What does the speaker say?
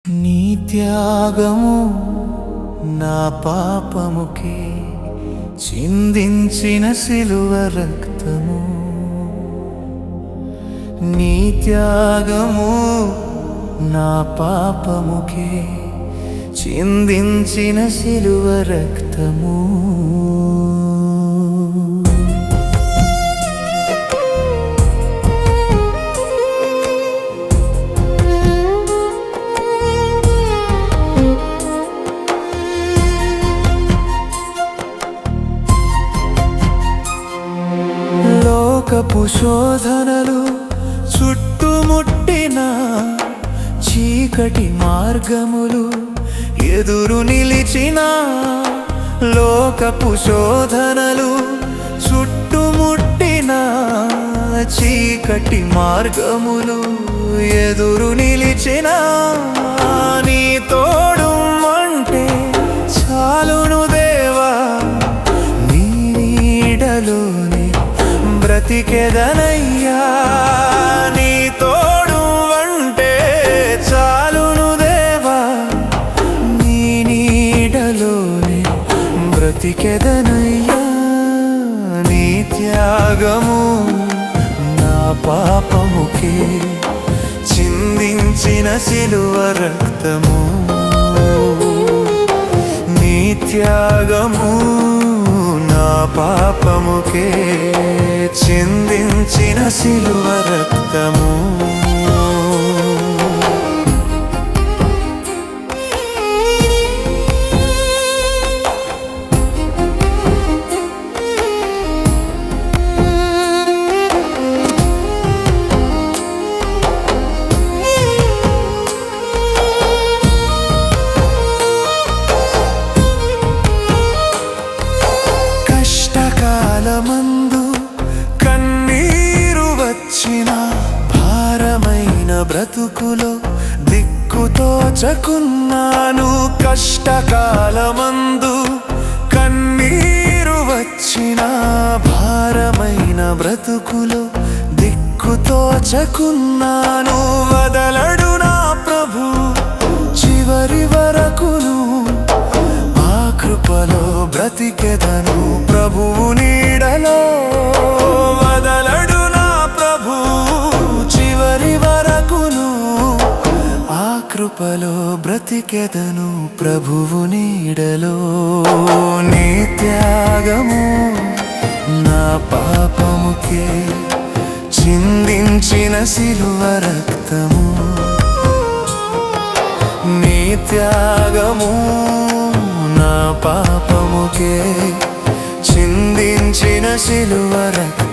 నీ త్యాగము నా పాపముకే చిందించిన సిలువ రక్తము. నీ త్యాగము నా పాపముకే చిందించిన సిలువ రక్తము. లోకపు శోధనలు చుట్టుముట్టిన చీకటి మార్గములు ఎదురు నిలిచిన, లోకపు శోధనలు చుట్టుముట్టిన చీకటి మార్గములు ఎదురు నిలిచిన, నీ తోడు అంటే చాలును దేవా, నీ నీడలోనే బ్రతికెదనయ్యా. నీ తోడు అంటే చాలును దేవా, నీ నీడలోనే బ్రతికెదనయ్యా. నీ త్యాగము నా పాపముకే చిందించిన సిలువ రక్తము. నీ త్యాగము నా పాపముకే చిందించిన సిలువ రక్తము. కష్టకాలమందు కన్నీరు వచ్చిన, భారమైన బ్రతుకులో దిక్కుతోచకున్నాను. కష్టకాలమందు కన్నీరు వచ్చిన, భారమైన బ్రతుకులో దిక్కుతోచకున్నాను. వదలడు నా ప్రభు చివరి వరకును, ఆ కృపలో బ్రతికెదను ప్రభువు నీడలో. వదలడు నా ప్రభు చివరి వరకును, ఆ కృపలో బ్రతికెదను ప్రభువు నీడలో. నీ త్యాగము నా పాపముకే చిందించిన సిలువ రక్తము. నీ త్యాగము నా పాపముకే చిందించిన సిలువ రక్తము.